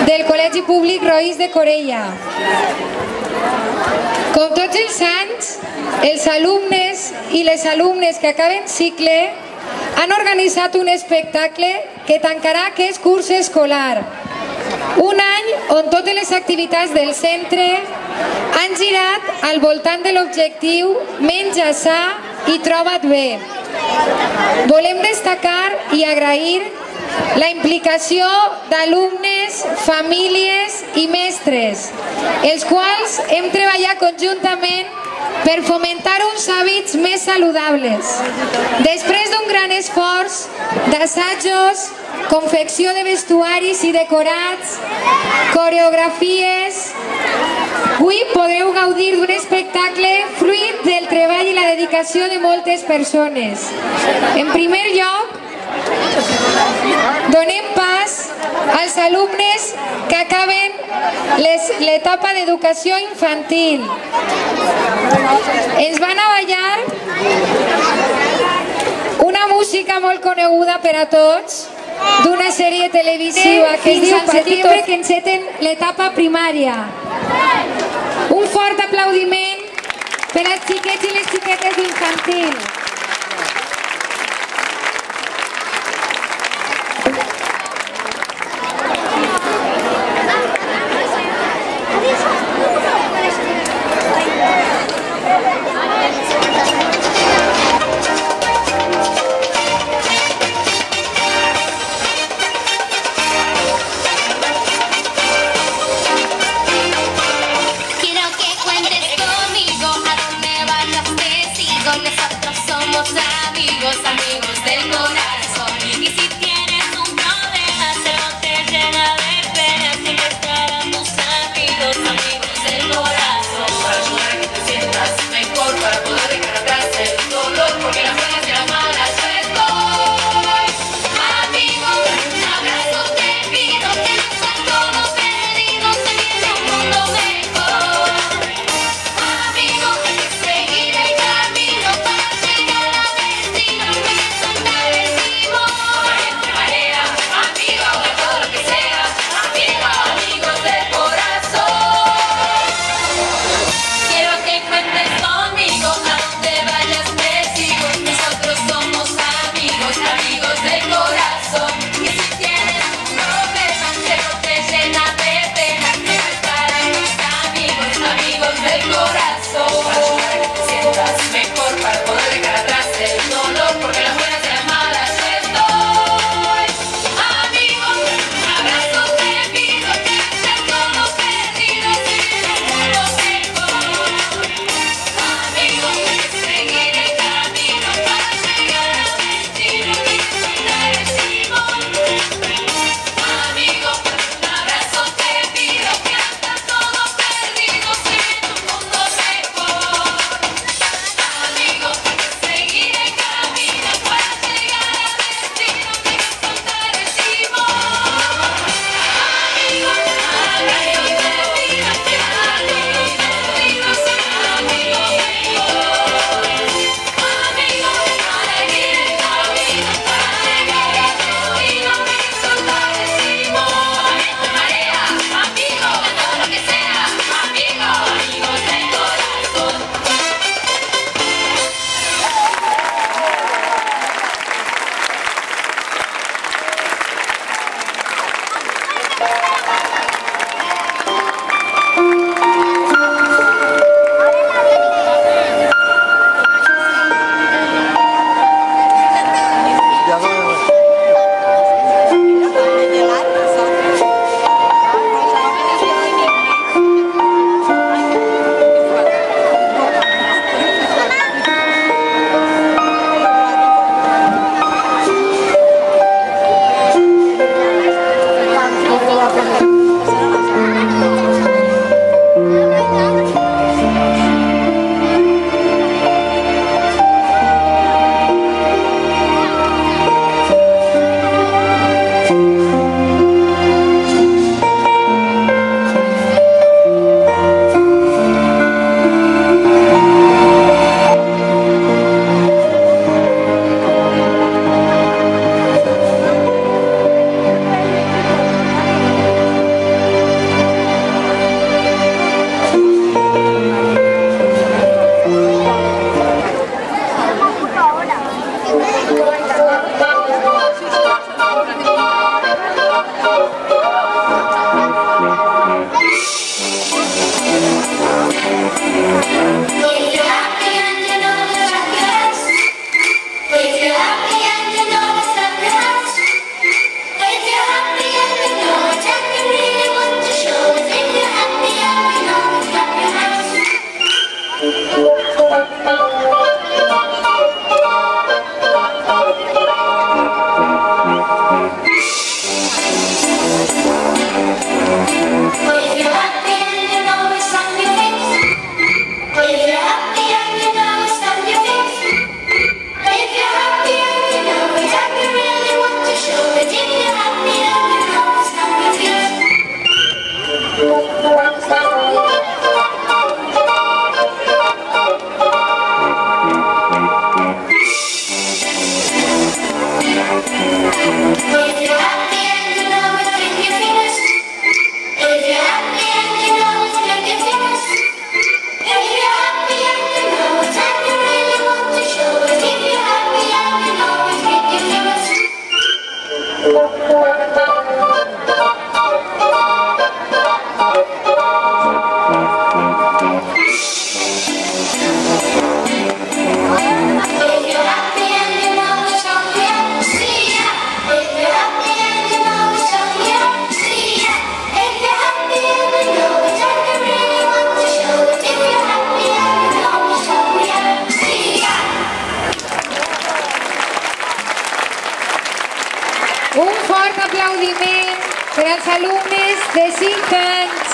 del Col·legi Públic Roís de Corella. Com tots els anys, els alumnes i les alumnes que acaben cicle han organitzat un espectacle que tancarà aquest curs escolar. Un any on totes les activitats del centre han girat al voltant de l'objectiu menja sa i troba't bé. Volem destacar i agrair la implicació d'alumnes, famílies i mestres, els quals hem treballat conjuntament per fomentar uns hàbits més saludables. Després d'un gran esforç d'assajos, confecció de vestuaris i decorats, coreografies, avui podreu gaudir d'un espectacle fruit del treball i la dedicació de moltes persones. En primer lloc, donem pas als alumnes que acaben l'etapa d'educació infantil. Ens van a ballar una música molt coneguda per a tots, d'una sèrie televisiva que es diu Setembre, que enceten l'etapa primària. Un fort aplaudiment per als xiquets i les xiquetes d'infantil. Amigos del corazón, y si tienes un problema, solo te llena de pena, siempre estarán tus amigos del corazón. Para ayudar a que te sientas mejor, para poder dejar atrás el dolor, porque las buenas y las malas yo estoy. Amigo, un abrazo te pido, que no seas todo perdido, se viene un mundo mejor. Amigo, hay que seguir el camino para llegar a destino. Un fort aplaudiment per als alumnes de 5 anys